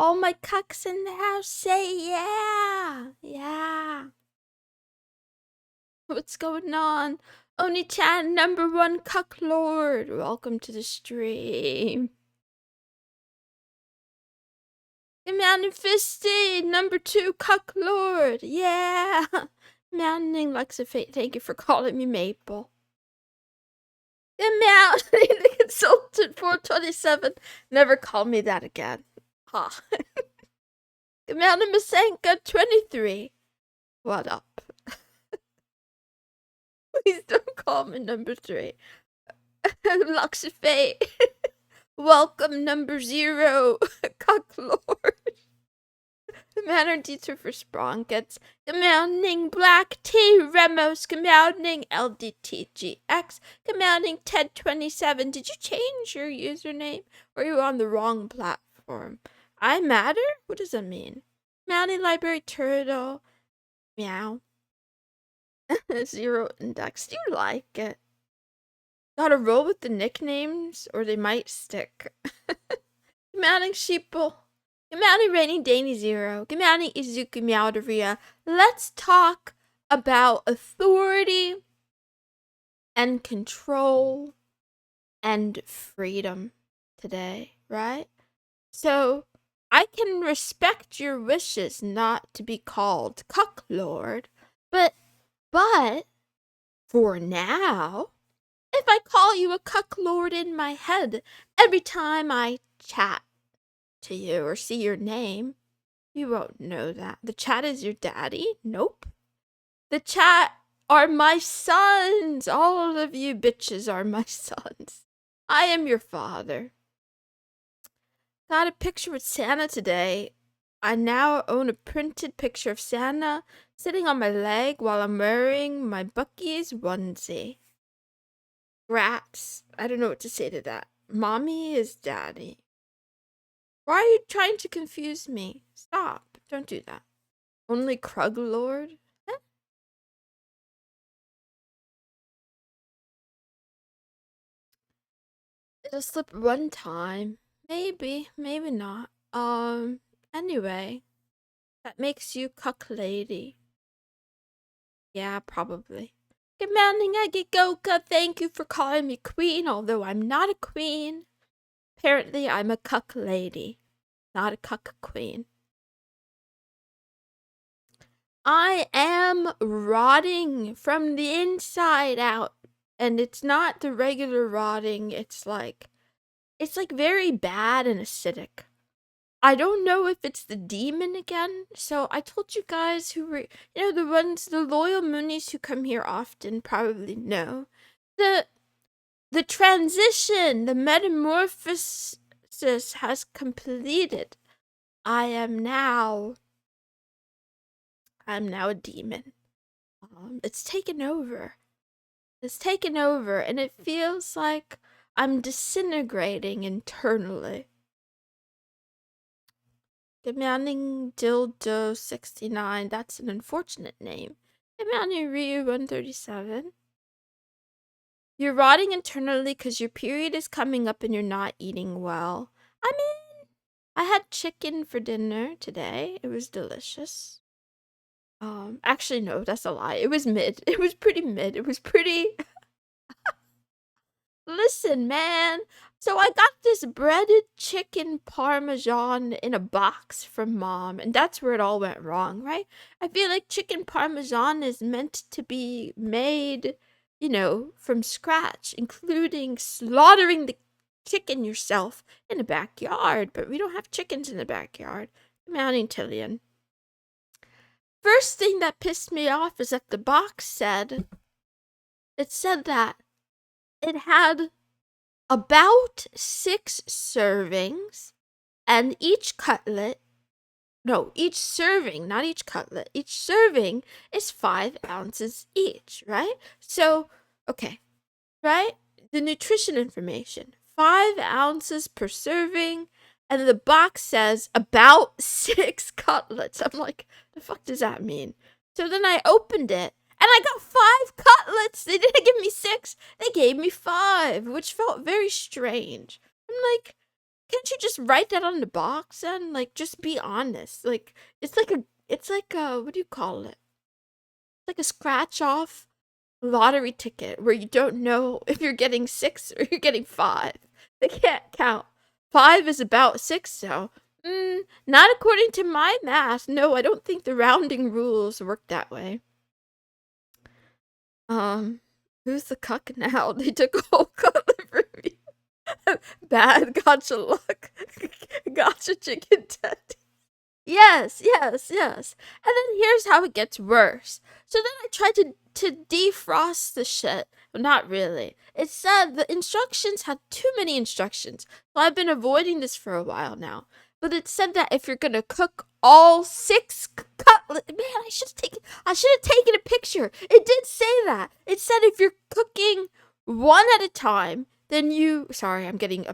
All my cucks in the house say yeah. Yeah. What's going on? Oni-chan, #1 cuck lord. Welcome to the stream. Mountain Fisty, #2 cuck lord. Yeah. Mounting Lexa Fate, thank you for calling me Maple. Mounting the Consultant 427. Never call me that again. Ha. Mountain Masenka 23. What up? Please don't call me #3. Lexa Fate. Welcome #0. Cuck lord. Commander Dieter for Spronkets, Commanding Black T Remos, Commanding LDTGX, Commanding Ted27. Did you change your username or are you on the wrong platform? I matter? What does that mean? Commanding Library Turtle, meow. 0 index. Do you like it? Gotta roll with the nicknames or they might stick. Commanding Sheeple. Commanding Raining Danny 0. Commanding Izuku Meowderia. Let's talk about authority and control and freedom today, right? So, I can respect your wishes not to be called Cuck Lord, but for now, if I call you a Cuck Lord in my head every time I chat to you or see your name, you won't know that. The chat is your daddy? Nope. The chat are my sons. All of you bitches are my sons. I am your father. Got a picture with Santa today. I now own a printed picture of Santa sitting on my leg while I'm wearing my Bucky's onesie. Grats. I don't know what to say to that. Mommy is daddy. Why are you trying to confuse me? Stop. Don't do that. Only Krug Lord? Huh? It'll slip one time. Maybe. Maybe not. Anyway. That makes you Cuck Lady. Yeah, probably. Commanding Agigoka, thank you for calling me queen, although I'm not a queen. Apparently, I'm a Cuck Lady. Not a Cuck Queen. I am rotting from the inside out. And it's not the regular rotting, it's like very bad and acidic. I don't know if it's the demon again. So I told you guys who were, the loyal Moonies who come here often probably know. The transition, the metamorphosis has completed. I'm now a demon. It's taken over. It's taken over, and it feels like I'm disintegrating internally. Commanding Dildo 69, that's an unfortunate name. Commanding Ryu 137. You're rotting internally because your period is coming up and you're not eating well. I mean, I had chicken for dinner today. It was delicious. Actually, no, that's a lie. It was mid. It was pretty mid. It was pretty... Listen, man. So I got this breaded chicken parmesan in a box from Mom, and that's where it all went wrong, right? I feel like chicken parmesan is meant to be made, from scratch, including slaughtering the chicken yourself in the backyard, but we don't have chickens in the backyard. Mounting Tillian. First thing that pissed me off is that the box said that it had about 6 servings, and each serving, not each cutlet, each serving is 5 ounces each, right? So, okay, right? The nutrition information, 5 ounces per serving, and the box says about 6 cutlets. I'm like, the fuck does that mean? So then I opened it, and I got 5 cutlets. They didn't give me 6. They gave me 5, which felt very strange. I'm like, can't you just write that on the box and like just be honest? Like it's like a what do you call it? It's like a scratch off lottery ticket where you don't know if you're getting 6 or you're getting 5. They can't count. 5 is about 6, so not according to my math. No, I don't think the rounding rules work that way. Who's the cuck now? They took a whole cutlet from me. Bad, gotcha luck. Gotcha chicken teddy. Yes. And then here's how it gets worse. So then I tried to defrost the shit. Well, not really. It said the instructions had too many instructions. So I've been avoiding this for a while now. But it said that if you're gonna cook all 6 cutlets, man, I should have taken a picture. It did say that. It said if you're cooking one at a time, then sorry, I'm getting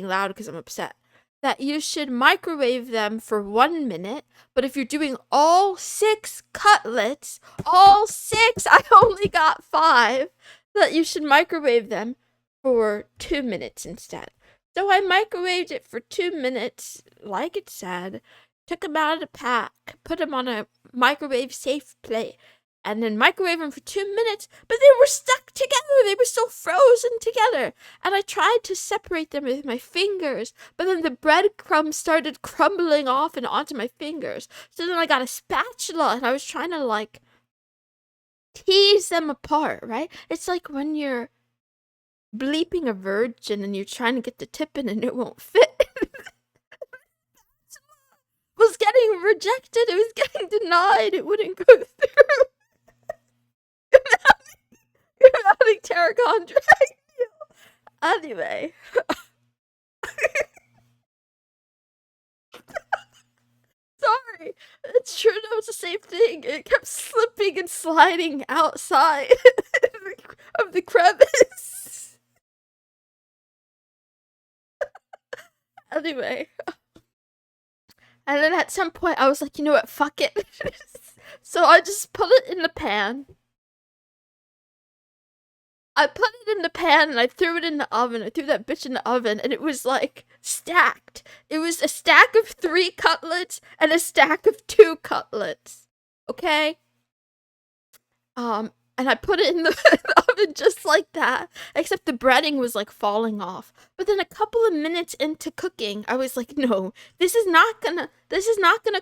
loud because I'm upset. That you should microwave them for 1 minute, but if you're doing all 6 cutlets, all 6, I only got 5, that you should microwave them for 2 minutes instead. So I microwaved it for 2 minutes, like it said, took them out of the pack, put them on a microwave safe plate, and then microwave them for 2 minutes, but they were stuck together. They were still frozen together. And I tried to separate them with my fingers, but then the breadcrumbs started crumbling off and onto my fingers. So then I got a spatula and I was trying to like tease them apart, right? It's like when you're bleeping a virgin and you're trying to get the tip in and it won't fit. Was getting rejected. It was getting denied. It wouldn't go through. You're having tarragon drag you. Anyway. Sorry. It's true, that was the same thing. It kept slipping and sliding outside of the crevice. Anyway. And then at some point I was like, you know what, fuck it. So I just put it in the pan. I put it in the pan and I threw it in the oven. I threw that bitch in the oven and it was like stacked. It was a stack of 3 cutlets and a stack of 2 cutlets. Okay? And I put it in the oven just like that, except the breading was like falling off. But then a couple of minutes into cooking, I was like, no, this is not gonna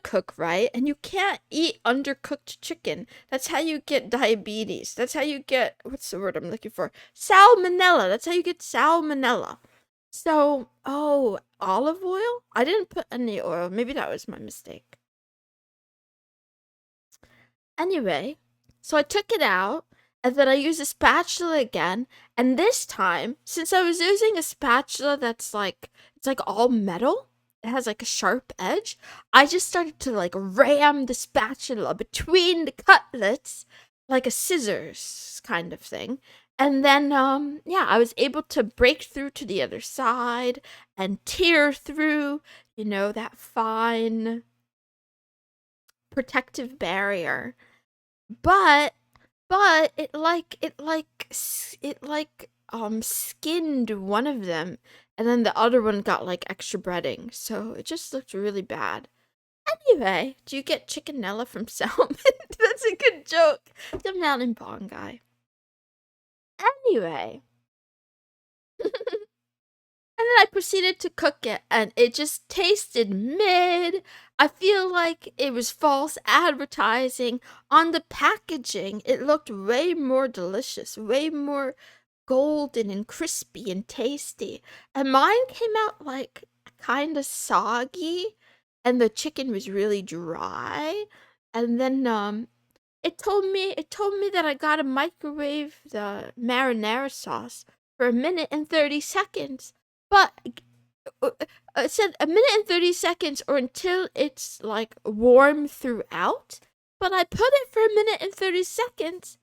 cook right, and you can't eat undercooked chicken. That's how you get diabetes. That's how you get, what's the word I'm looking for? Salmonella. That's how you get salmonella. So, oh, olive oil? I didn't put any oil. Maybe that was my mistake. Anyway, so I took it out, and then I used a spatula again, and this time, since I was using a spatula that's like, it's like all metal, it has like a sharp edge, I just started to like ram the spatula between the cutlets, like a scissors kind of thing. And then, yeah, I was able to break through to the other side and tear through, that fine protective barrier. But it skinned one of them, and then the other one got like extra breading, so it just looked really bad. Anyway, do you get chickenella from salmon? That's a good joke. The mountain bong guy. Anyway. And then I proceeded to cook it, and it just tasted mid. I feel like it was false advertising. On the packaging, it looked way more delicious, way more golden and crispy and tasty. And mine came out like kind of soggy, and the chicken was really dry. And then it told me that I gotta microwave the marinara sauce for 1 minute and 30 seconds. But it said 1 minute and 30 seconds or until it's like warm throughout. But I put it for 1 minute and 30 seconds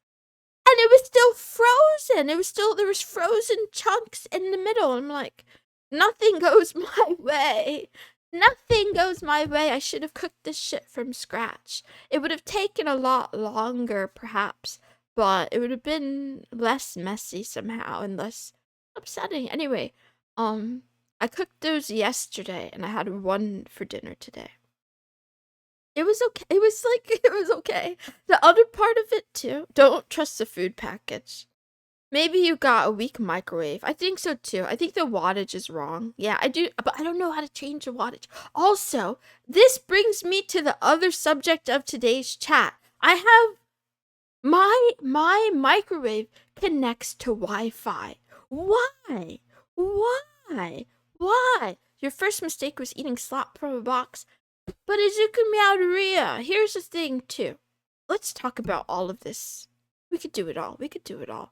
and it was still frozen. There was frozen chunks in the middle. I'm like, nothing goes my way. Nothing goes my way. I should have cooked this shit from scratch. It would have taken a lot longer, perhaps, but it would have been less messy somehow and less upsetting. Anyway, I cooked those yesterday, and I had one for dinner today. It was okay. It was like, it was okay. The other part of it, too, don't trust the food package. Maybe you got a weak microwave. I think so, too. I think the wattage is wrong. Yeah, I do, but I don't know how to change the wattage. Also, this brings me to the other subject of today's chat. I have my microwave connects to Wi-Fi. Why? Why? Why? Your first mistake was eating slop from a box. But Izuku Meowderia, here's the thing too. Let's talk about all of this. We could do it all. We could do it all.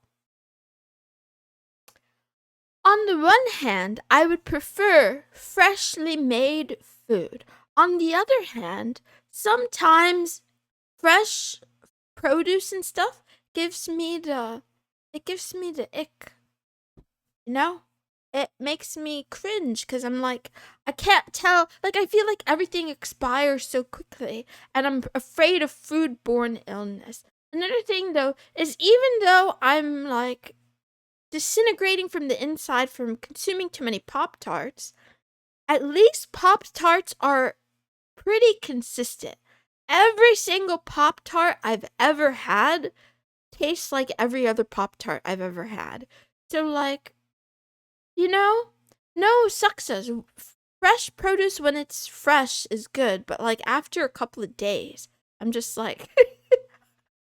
On the one hand, I would prefer freshly made food. On the other hand, sometimes fresh produce and stuff gives me the ick. You know? It makes me cringe because I'm like, I can't tell. Like, I feel like everything expires so quickly, and I'm afraid of foodborne illness. Another thing, though, is even though I'm like disintegrating from the inside from consuming too many Pop-Tarts, at least Pop-Tarts are pretty consistent. Every single Pop-Tart I've ever had tastes like every other Pop-Tart I've ever had. So, like, you know, no success. Fresh produce when it's fresh is good, but like after a couple of days, I'm just like,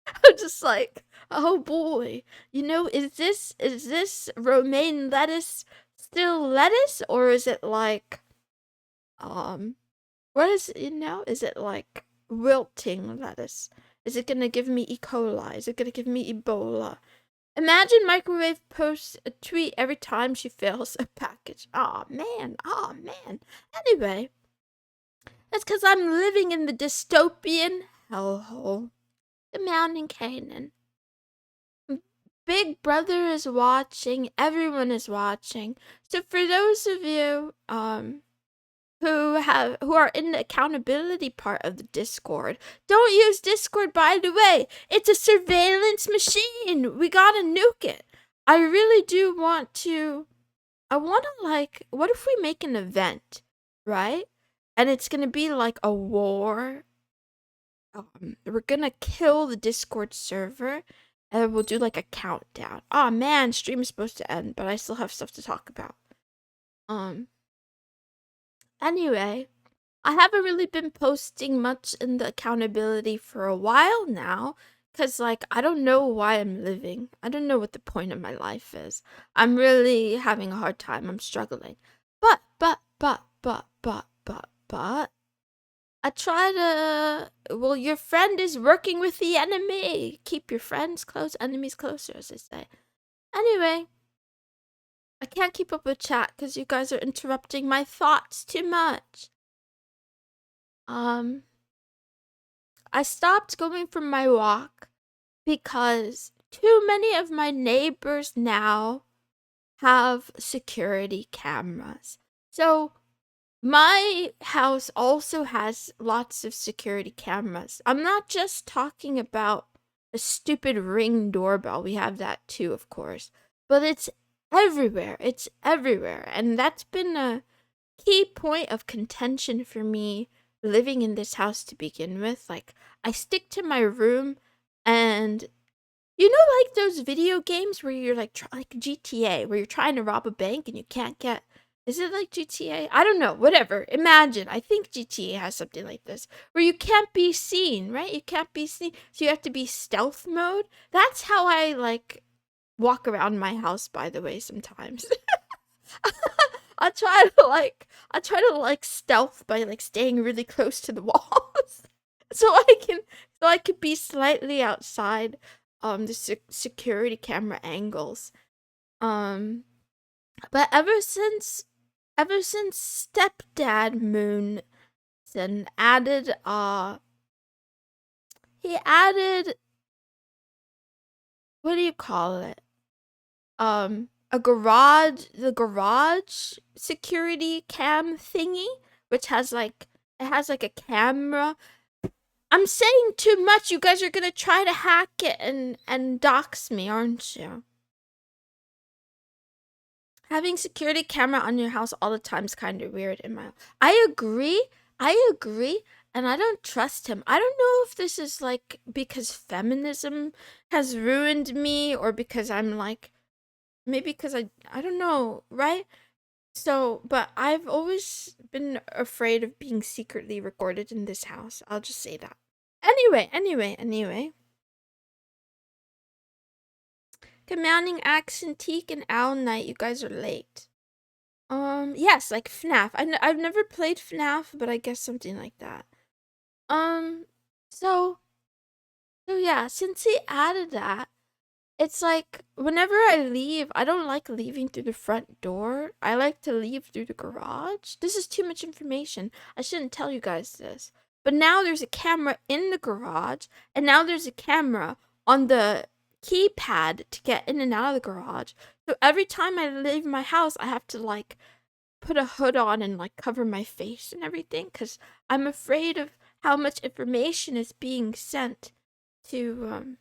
I'm just like, oh boy, is this romaine lettuce still lettuce, or is it like, what is it, is it like wilting lettuce? Is it gonna give me E. coli? Is it gonna give me Ebola? Imagine Microwave posts a tweet every time she fails a package. Aw, man. Aw, man. Anyway, that's because I'm living in the dystopian hellhole. The Mountain Canaan. Big Brother is watching. Everyone is watching. So for those of you, who are in the accountability part of the Discord. Don't use Discord, by the way. It's a surveillance machine. We gotta nuke it. I really do want to. I wanna, like, what if we make an event, right? And it's gonna be like a war. We're gonna kill the Discord server, and we'll do like a countdown. Oh man, stream is supposed to end, but I still have stuff to talk about. Anyway, I haven't really been posting much in the accountability for a while now, because, like, I don't know why I'm living. I don't know what the point of my life is. I'm really having a hard time. I'm struggling. But, I try to, well, your friend is working with the enemy. Keep your friends close, enemies closer, as they say. Anyway, I can't keep up with chat because you guys are interrupting my thoughts too much. I stopped going for my walk because too many of my neighbors now have security cameras. So my house also has lots of security cameras. I'm not just talking about a stupid Ring doorbell. We have that too, of course. But it's everywhere. It's everywhere. And that's been a key point of contention for me living in this house to begin with. Like, I stick to my room, and like those video games where you're like GTA, where you're trying to rob a bank and you can't get. Is it like GTA? I don't know. Whatever. Imagine. I think GTA has something like this where you can't be seen, right? You can't be seen, so you have to be stealth mode. That's how I like walk around my house. By the way, sometimes. I try to like stealth by like staying really close to the walls, so I could be slightly outside the security camera angles. But ever since stepdad Moonson added he added, what do you call it? The garage security cam thingy, which has like a camera. I'm saying too much. You guys are gonna try to hack it and dox me, aren't you? Having security camera on your house all the time is kind of weird in my. I agree. I agree. And I don't trust him. I don't know if this is like because feminism has ruined me or because I'm like maybe because I don't know, right? So, but I've always been afraid of being secretly recorded in this house. I'll just say that. Anyway. Commanding accent, Teak, and Owl Knight, you guys are late. Yes, like FNAF. I've never played FNAF, but I guess something like that. Um, so, so yeah, since he added that, it's like whenever I leave, I don't like leaving through the front door. I like to leave through the garage. This is too much information. I shouldn't tell you guys this. But now there's a camera in the garage, and now there's a camera on the keypad to get in and out of the garage. So every time I leave my house, I have to like put a hood on and like cover my face and everything because I'm afraid of how much information is being sent to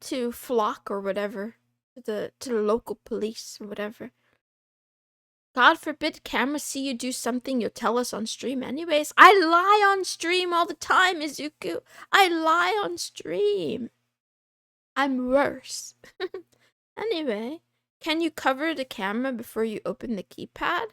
to flock or whatever, to the local police or whatever. God forbid cameras see you do something you'll tell us on stream anyways. I lie on stream all the time, Izuku. I lie on stream. I'm worse. Anyway, can you cover the camera before you open the keypad?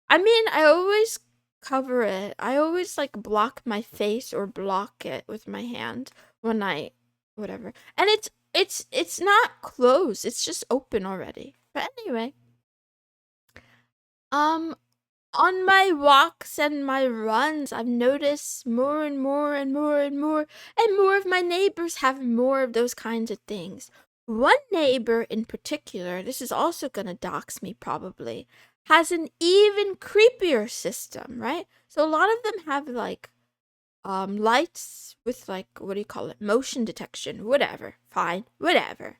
I mean, I always cover it. I always like block my face or block it with my hand when I whatever. And it's not closed. It's just open already. But anyway, um on my walks and my runs, I've noticed more and more and more and more and more of my neighbors have more of those kinds of things. One neighbor in particular, this is also gonna dox me probably, has an even creepier system, right? So a lot of them have like lights with like what do you call it? Motion detection, whatever. Fine, whatever.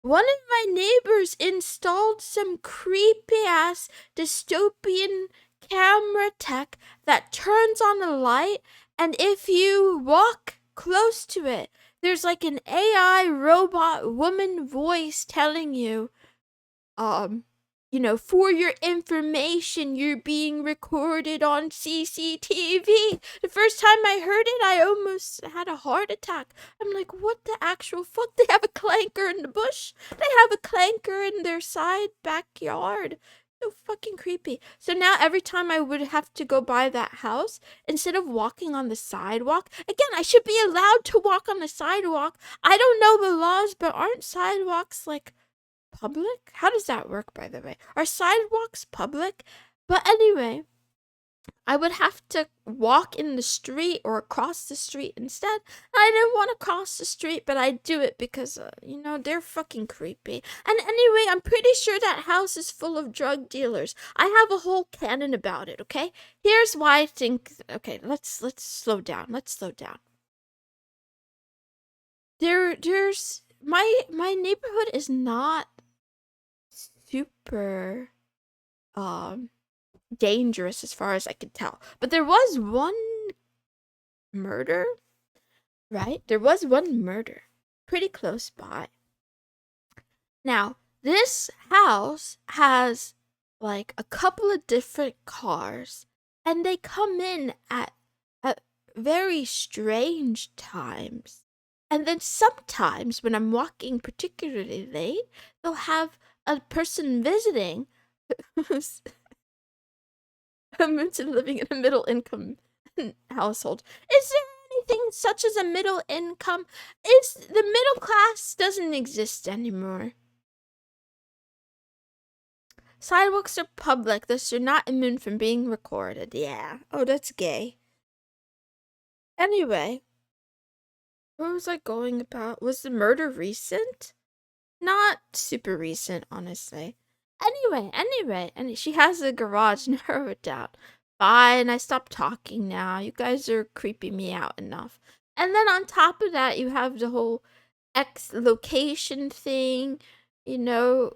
One of my neighbors installed some creepy ass dystopian camera tech that turns on a light, and if you walk close to it, there's like an AI robot woman voice telling you, for your information, you're being recorded on CCTV. The first time I heard it, I almost had a heart attack. I'm like, what the actual fuck? They have a clanker in the bush. They have a clanker in their side backyard. So fucking creepy. So now every time I would have to go by that house, instead of walking on the sidewalk, again, I should be allowed to walk on the sidewalk. I don't know the laws, but aren't sidewalks like public? How does that work, by the way? Are sidewalks public? But anyway, I would have to walk in the street or across the street instead. I didn't want to cross the street, but I do it because, they're fucking creepy. And anyway, I'm pretty sure that house is full of drug dealers. I have a whole canon about it, okay? Here's why I think, okay, let's slow down. Let's slow down. There's my neighborhood is not super dangerous as far as I could tell. But there was one murder, right? There was one murder pretty close by. Now, this house has like a couple of different cars, and they come in at very strange times. And then sometimes when I'm walking particularly late, they'll have a person visiting who's Moonson living in a middle income household. Is there anything such as a middle income? Is the middle class doesn't exist anymore. Sidewalks are public, thus you're not immune from being recorded. Yeah. Oh, that's gay. Anyway, what was I going about? Was the murder recent? Not super recent, honestly. Anyway, and she has a garage, narrow it down. Fine, I stopped talking now. You guys are creeping me out enough. And then on top of that, you have the whole X location thing. Mr.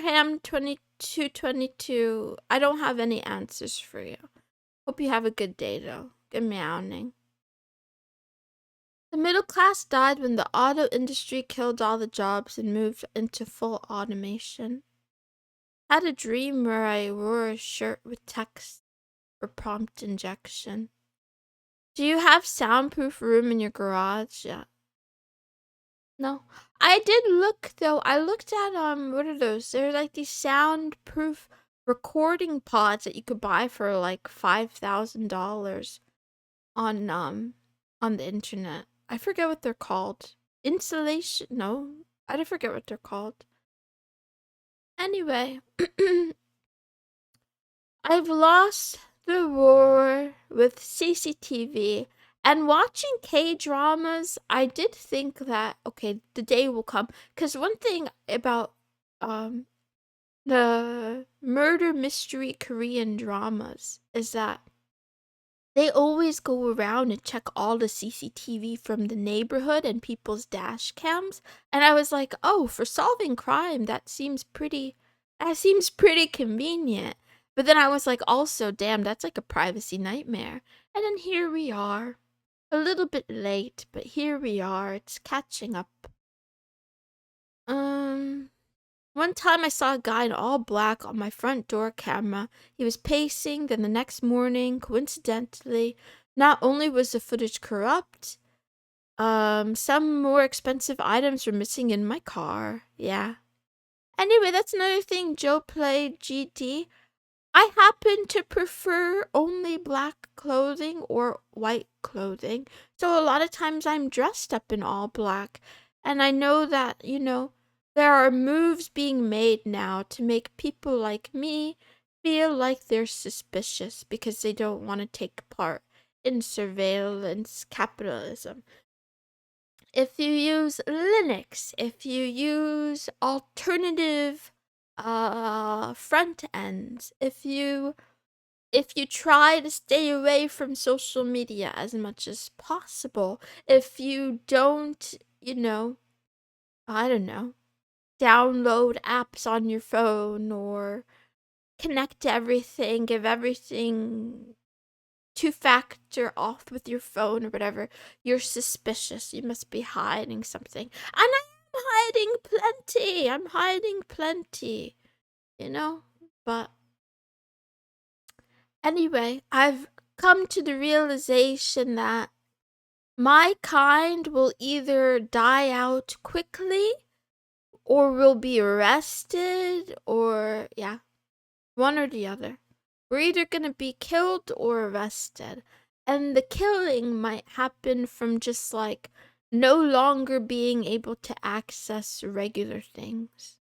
Ham 2222. I don't have any answers for you. Hope you have a good day, though. Good meowing. The middle class died when the auto industry killed all the jobs and moved into full automation. Had a dream where I wore a shirt with text for prompt injection. Do you have soundproof room in your garage? Yeah. No. I did look though. I looked at what are those? They're like these soundproof recording pods that you could buy for like $5,000 on the internet. I forget what they're called. Insulation? No, I forget what they're called. Anyway, I've lost the war with CCTV. And watching K-dramas, I did think that, okay, the day will come. Because one thing about the murder mystery Korean dramas is that they always go around and check all the CCTV from the neighborhood and people's dash cams. And I was like, oh, for solving crime, that seems pretty convenient. But then I was like, also, damn, that's like a privacy nightmare. And then here we are. A little bit late, but here we are. It's catching up. One time I saw a guy in all black on my front door camera. He was pacing, then the next morning, not only was the footage corrupt, some more expensive items were missing in my car. Yeah. Anyway, that's another thing Joe played GD. I happen to prefer only black clothing or white clothing. So a lot of times I'm dressed up in all black. And I know that, there are moves being made now to make people like me feel like they're suspicious because they don't want to take part in surveillance capitalism. If you use Linux, if you use alternative front ends, if you try to stay away from social media as much as possible, if you don't, I don't know, download apps on your phone or connect to everything, give everything two-factor auth with your phone or whatever, you're suspicious. You must be hiding something. And I am hiding plenty. I'm hiding plenty, But anyway, I've come to the realization that my kind will either die out quickly or will be arrested or, yeah, one or the other. We're either gonna be killed or arrested. And the killing might happen from just like no longer being able to access regular things.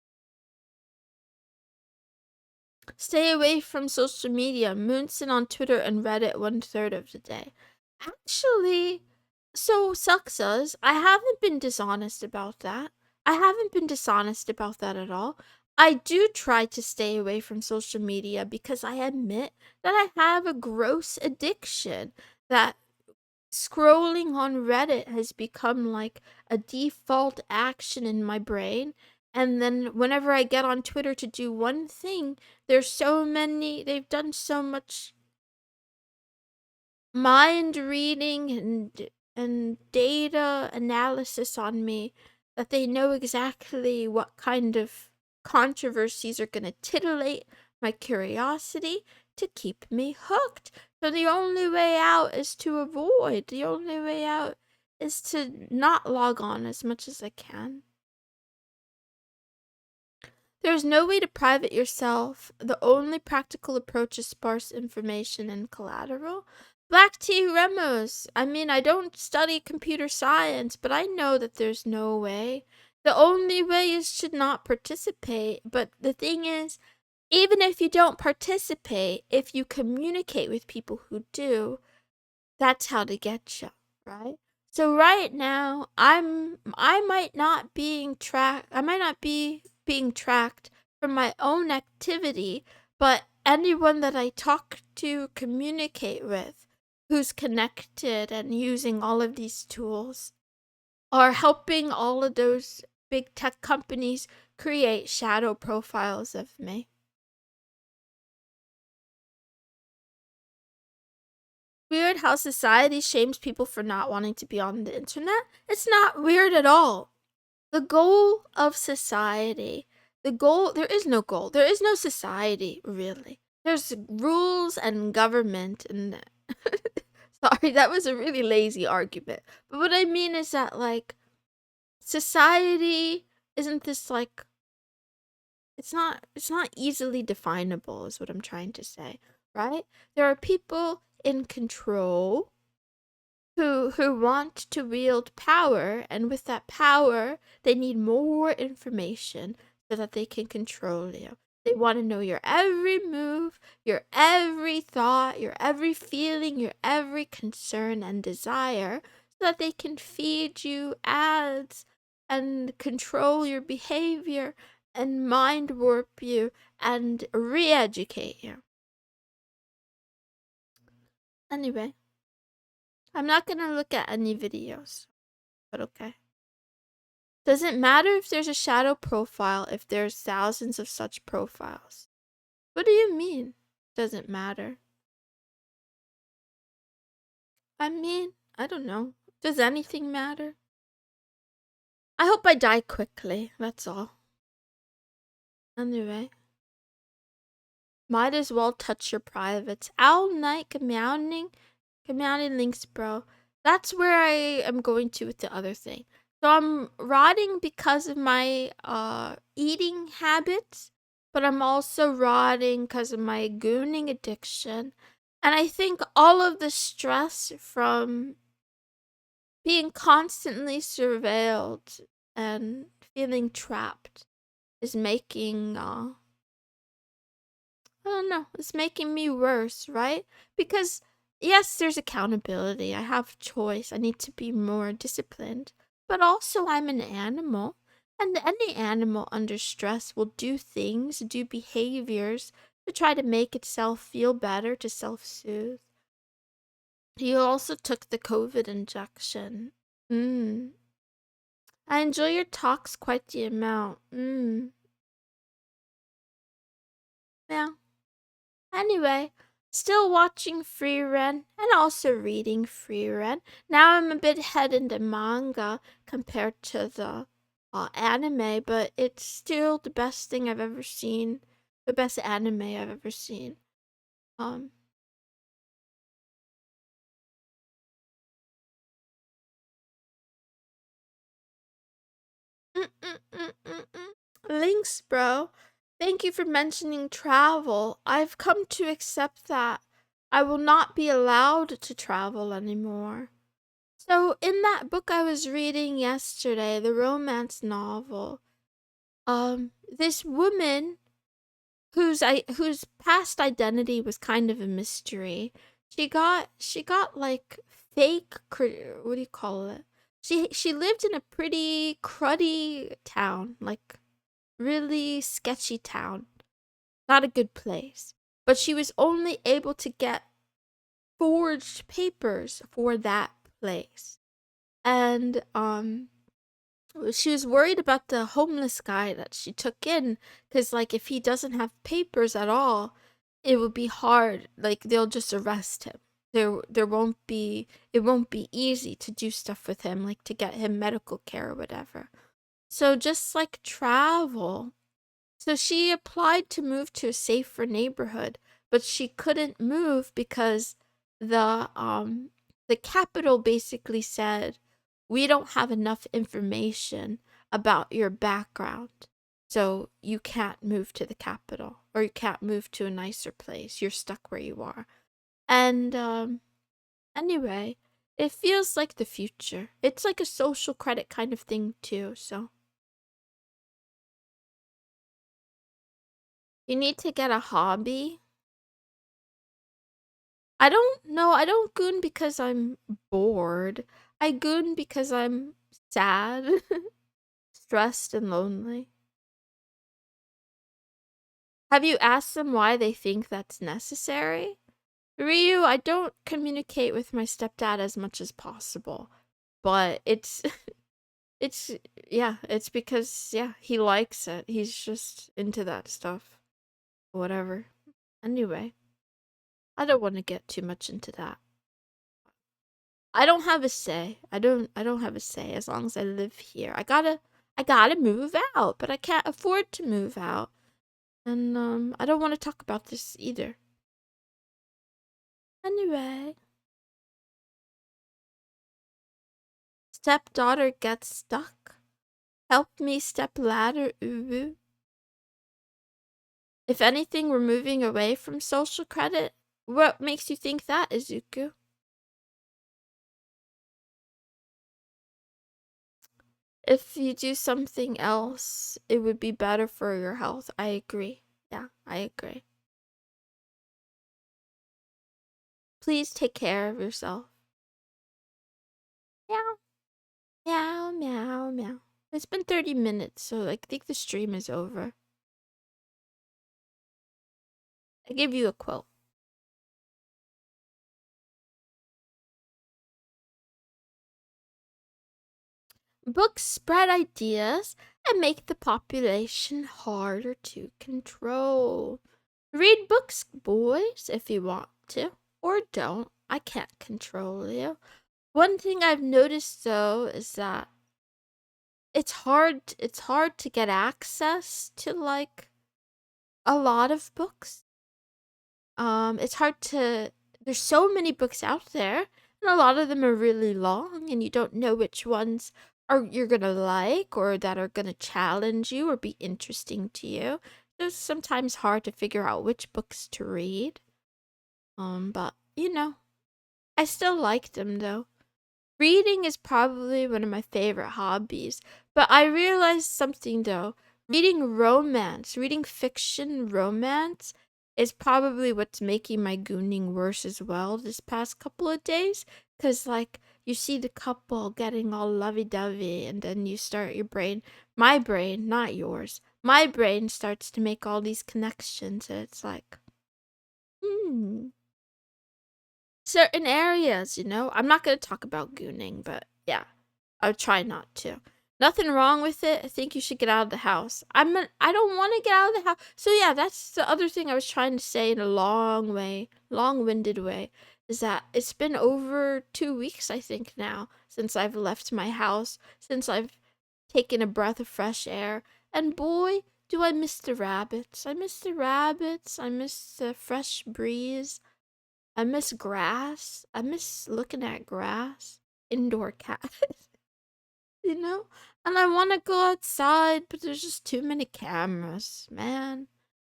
Stay away from social media. Moonson on Twitter and Reddit 1/3 of the day. Actually, so Suxas, I haven't been dishonest about that. I haven't been dishonest about that at all. I do try to stay away from social media because I admit that I have a gross addiction, that scrolling on Reddit has become like a default action in my brain. And then whenever I get on Twitter to do one thing, they've done so much mind reading and data analysis on me that they know exactly what kind of controversies are going to titillate my curiosity to keep me hooked. So the only way out is to avoid. The only way out is to not log on as much as I can. There's no way to private yourself. The only practical approach is sparse information and collateral. Black T. Remos. I mean, I don't study computer science, but I know that there's no way. The only way is to not participate. But the thing is, even if you don't participate, if you communicate with people who do, that's how to get you, right? So right now, I might not be being tracked from my own activity, but anyone that I talk to, communicate with, who's connected and using all of these tools, are helping all of those big tech companies create shadow profiles of me. Weird weird how society shames people for not wanting to be on the internet? It's not weird at all. The goal of society, there is no goal. There is no society, really. There's rules and government and sorry, that was a really lazy argument. But what I mean is that, like, society isn't this, like, it's not easily definable is what I'm trying to say, right? There are people in control who want to wield power, and with that power, they need more information so that they can control you. They want to know your every move, your every thought, your every feeling, your every concern and desire, so that they can feed you ads and control your behavior and mind warp you and re-educate you. Anyway, I'm not gonna look at any videos, but okay. Does it matter if there's a shadow profile if there's thousands of such profiles? What do you mean? Doesn't matter. I mean, I don't know. Does anything matter? I hope I die quickly, that's all. Anyway. Might as well touch your privates. Owl night, meowing links, bro. That's where I am going to with the other thing. So I'm rotting because of my eating habits, but I'm also rotting because of my gooning addiction. And I think all of the stress from being constantly surveilled and feeling trapped is making I don't know, it's making me worse, right? Because yes, there's accountability. I have choice. I need to be more disciplined. But also I'm an animal. And any animal under stress will do things, do behaviors to try to make itself feel better, to self-soothe. You also took the COVID injection. I enjoy your talks quite the amount. Yeah. Anyway, still watching Free Ren and also reading Free Ren. Now I'm a bit head into manga compared to the anime, but it's still the best thing I've ever seen. The best anime I've ever seen. Links, bro. Thank you for mentioning travel. I've come to accept that I will not be allowed to travel anymore. So, in that book I was reading yesterday, the romance novel, this woman whose past identity was kind of a mystery. She got like fake, what do you call it? She lived in a pretty cruddy town, like really sketchy town. Not a good place. But she was only able to get forged papers for that place. And she was worried about the homeless guy that she took in, because like if he doesn't have papers at all, it would be hard. Like they'll just arrest him. There won't be, it won't be easy to do stuff with him, like to get him medical care or whatever. So just like travel. So she applied to move to a safer neighborhood, but she couldn't move because the capital basically said, we don't have enough information about your background, so you can't move to the capital, or you can't move to a nicer place. You're stuck where you are. And anyway, it feels like the future. It's like a social credit kind of thing too, so you need to get a hobby. I don't know. I don't goon because I'm bored. I goon because I'm sad, stressed, and lonely. Have you asked them why they think that's necessary? Ryu, I don't communicate with my stepdad as much as possible, but it's it's yeah, it's because yeah, he likes it. He's just into that stuff. Whatever. Anyway, I don't want to get too much into that. I don't have a say. I don't have a say as long as I live here. I gotta move out, but I can't afford to move out. And I don't want to talk about this either. Anyway, stepdaughter gets stuck. Help me, stepladder, uwu. If anything, we're moving away from social credit. What makes you think that, Izuku? If you do something else, it would be better for your health. I agree. Yeah, I agree. Please take care of yourself. Meow. Meow, meow, meow. It's been 30 minutes, so I think the stream is over. I give you a quote. Books spread ideas and make the population harder to control. Read books, boys, if you want to, or don't. I can't control you. One thing I've noticed though is that it's hard to get access to like a lot of books. It's hard to there's so many books out there and a lot of them are really long and you don't know which ones are you're gonna like or that are gonna challenge you or be interesting to you. It's sometimes hard to figure out which books to read. But you know, I still like them though. Reading is probably one of my favorite hobbies, but I realized something though. Reading fiction romance is probably what's making my gooning worse as well this past couple of days. Cause like you see the couple getting all lovey-dovey and then you start my brain, not yours, my brain starts to make all these connections and it's like, certain areas, you know? I'm not going to talk about gooning, but yeah, I'll try not to. Nothing wrong with it. I think you should get out of the house. I don't want to get out of the house. So yeah, that's the other thing I was trying to say in a long-winded way, is that it's been over 2 weeks, I think now, since I've left my house, since I've taken a breath of fresh air. And boy, do I miss the rabbits. I miss the rabbits. I miss the fresh breeze. I miss grass. I miss looking at grass. Indoor cat. You know? And I want to go outside, but there's just too many cameras, man.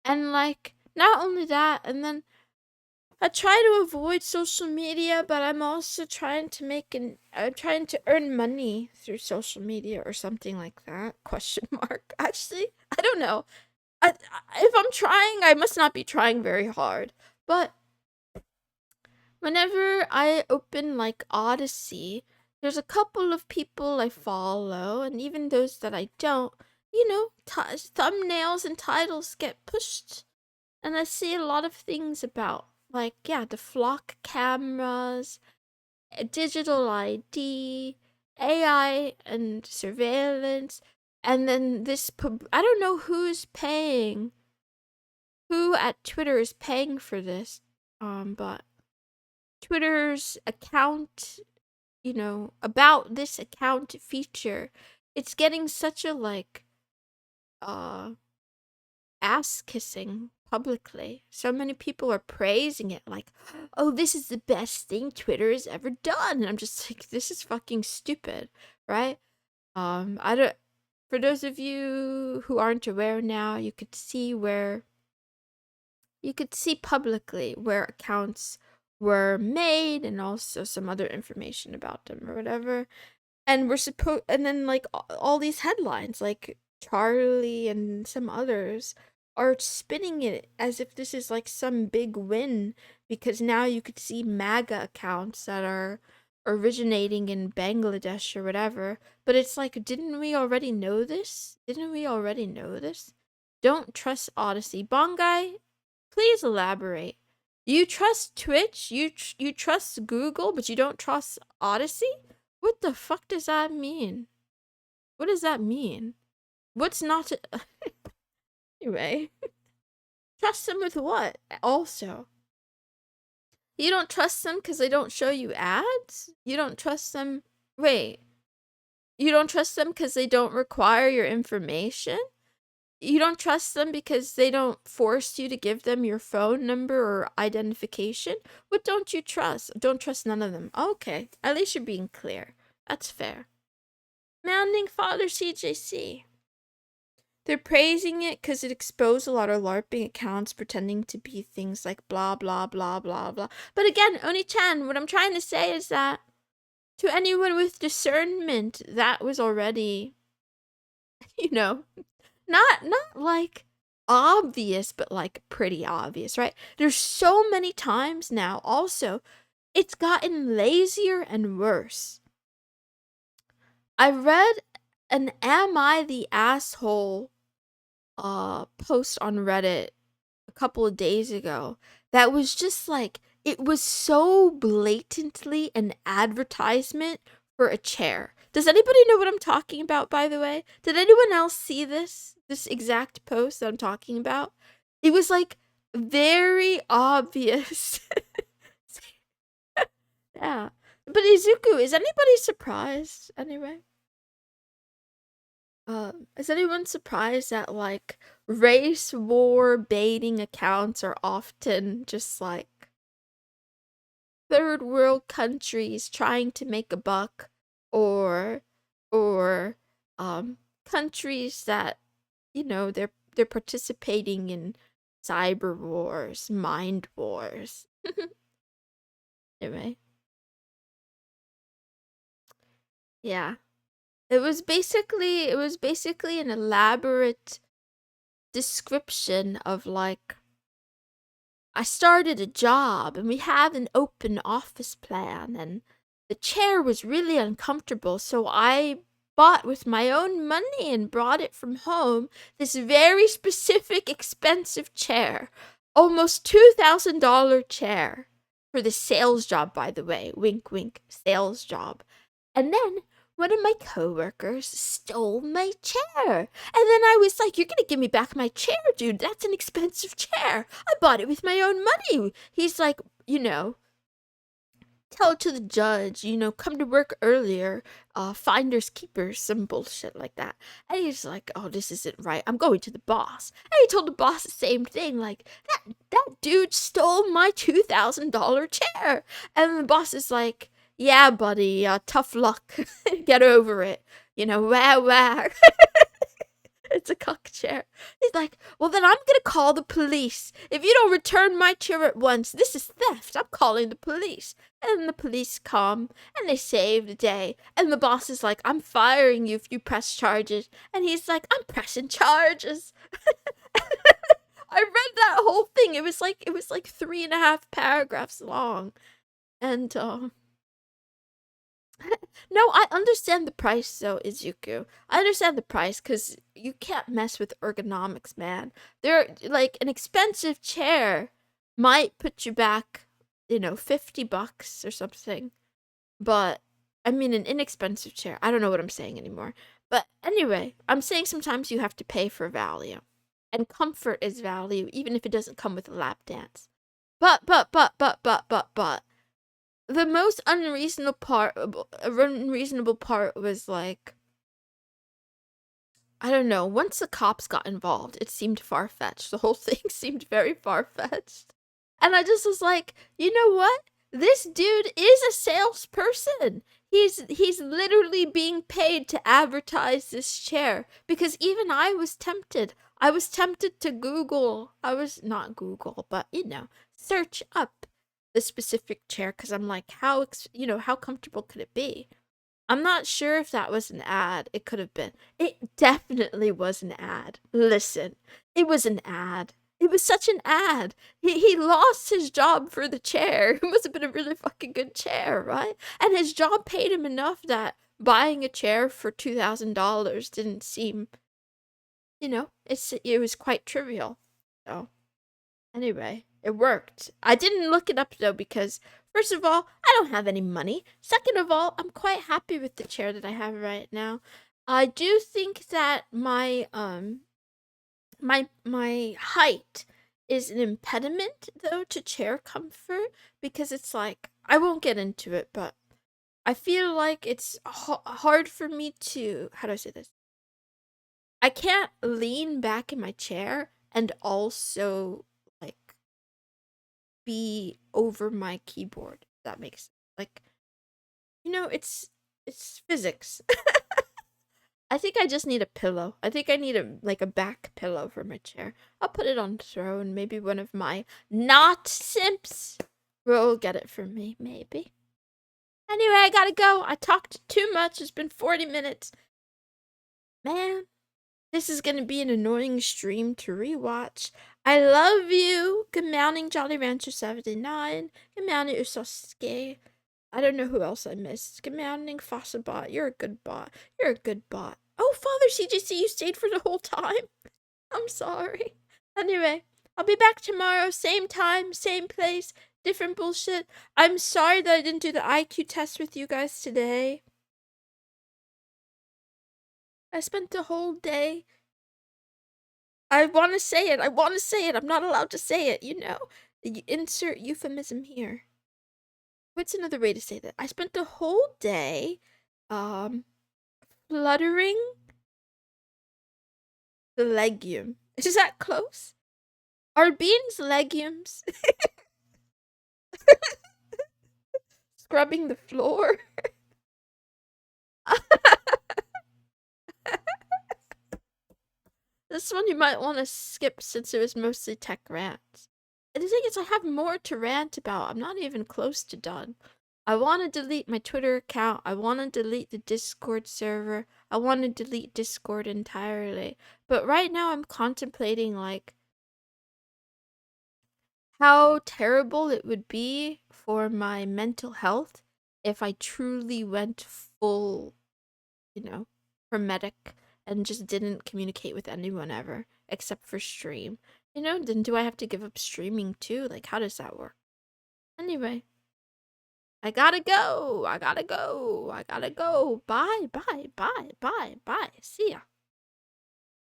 And like, not only that, and then I try to avoid social media, but I'm also trying to I'm trying to earn money through social media or something like that. Question mark. Actually, I don't know. If I'm trying, I must not be trying very hard. But whenever I open like Odyssey, there's a couple of people I follow, and even those that I don't, you know, thumbnails and titles get pushed. And I see a lot of things about, like, yeah, the flock cameras, digital ID, AI, and surveillance. And then I don't know who at Twitter is paying for this, but Twitter's account, you know, about this account feature, it's getting such a like ass kissing publicly. So many people are praising it like, "Oh, this is the best thing Twitter has ever done." And I'm just like, this is fucking stupid, right? I don't For those of you who aren't aware now, you could see publicly where accounts were made and also some other information about them or whatever. And and then like all these headlines like Charlie and some others are spinning it as if this is like some big win because now you could see MAGA accounts that are originating in Bangladesh or whatever. But it's like, didn't we already know this? Don't trust Odyssey. Bongai, please elaborate. You trust Twitch, you trust Google, but you don't trust Odyssey? What the fuck does that mean? What does that mean? What's not anyway. Trust them with what? Also. You don't trust them because they don't show you ads? You don't trust them? Wait. You don't trust them because they don't require your information? You don't trust them because they don't force you to give them your phone number or identification? What don't you trust? Don't trust none of them. Okay, at least you're being clear. That's fair. Mounding Father CJC. They're praising it because it exposed a lot of LARPing accounts pretending to be things like blah, blah, blah, blah, blah. But again, Oni-chan, what I'm trying to say is that to anyone with discernment, that was already, you know, not like obvious, but like pretty obvious, right? There's so many times now also, it's gotten lazier and worse. I read an Am I the Asshole post on Reddit a couple of days ago that was just like, it was so blatantly an advertisement for a chair. Does anybody know what I'm talking about, by the way? Did anyone else see this exact post that I'm talking about? It was like very obvious. Yeah. But Izuku, is anybody surprised anyway? Is anyone surprised that like race war baiting accounts are often just like third world countries trying to make a buck, or or countries that, you know, they're participating in cyber wars, mind wars. Anyway, yeah. It was basically an elaborate description of like, I started a job and we have an open office plan, and the chair was really uncomfortable, so I bought with my own money and brought it from home this very specific expensive chair, almost $2,000 chair for the sales job, by the way. Wink wink, sales job. And then one of my coworkers stole my chair. And then I was like, "You're gonna give me back my chair, dude. That's an expensive chair. I bought it with my own money." He's like, tell it to the judge, come to work earlier, finders keepers, some bullshit like that. And he's like, "Oh, this isn't right. I'm going to the boss." And he told the boss the same thing, like, that dude stole my $2,000 chair. And the boss is like, "Yeah, buddy, tough luck. Get over it. Wah wah." It's a cock chair. He's like, "Well, then I'm gonna call the police. If you don't return my chair at once, this is theft. I'm calling the police." And the police come, and they save the day. And the boss is like, "I'm firing you if you press charges." And he's like, "I'm pressing charges." I read that whole thing. It was like 3.5 paragraphs long. And no, I understand the price though, Izuku. I understand the price because you can't mess with ergonomics, man. They're like, an expensive chair might put you back, $50 or something. But I mean, an inexpensive chair. I don't know what I'm saying anymore. But anyway, I'm saying sometimes you have to pay for value. And comfort is value, even if it doesn't come with a lap dance. But the most unreasonable part was like, I don't know, once the cops got involved, it seemed far-fetched. The whole thing seemed very far-fetched. And I just was like, you know what? This dude is a salesperson. He's literally being paid to advertise this chair, because even I was tempted. I was tempted to Google. I was not Google, but search up the specific chair, because I'm like, how comfortable could it be? I'm not sure if that was an ad. It could have been. It definitely was an ad. Listen, it was an ad. It was such an ad. He lost his job for the chair. It must have been a really fucking good chair, right? And his job paid him enough that buying a chair for $2,000 didn't seem, it was quite trivial. So anyway, it worked. I didn't look it up though, because first of all, I don't have any money. Second of all, I'm quite happy with the chair that I have right now. I do think that my height is an impediment though to chair comfort, because it's like, I won't get into it, but I feel like it's hard for me to, how do I say this? I can't lean back in my chair and also like be over my keyboard. If that makes sense. Like, it's physics. I think I just need a pillow. I think I need a back pillow for my chair. I'll put it on the throne. Maybe one of my not simps will get it for me. Maybe. Anyway, I gotta go. I talked too much. It's been 40 minutes. Man, this is gonna be an annoying stream to rewatch. I love you. Good morning, Jolly Rancher 79. Good morning, Usosuke. I don't know who else I missed. Good morning, Fossabot. You're a good bot. You're a good bot. Oh, Father CGC, you stayed for the whole time. I'm sorry. Anyway, I'll be back tomorrow, same time, same place, different bullshit. I'm sorry that I didn't do the IQ test with you guys today. I spent the whole day. I want to say it. I want to say it. I'm not allowed to say it, Insert euphemism here. What's another way to say that? I spent the whole day, fluttering the legume. Is that close? Are beans legumes? Scrubbing the floor? This one you might want to skip since it was mostly tech rants. And the thing is, I have more to rant about. I'm not even close to done. I want to delete my Twitter account. I want to delete the Discord server. I want to delete Discord entirely. But right now I'm contemplating, like, how terrible it would be for my mental health if I truly went full, hermetic and just didn't communicate with anyone ever except for stream. Then do I have to give up streaming too? Like, how does that work? Anyway, I gotta go. I gotta go. I gotta go. Bye, bye, bye, bye, bye. See ya.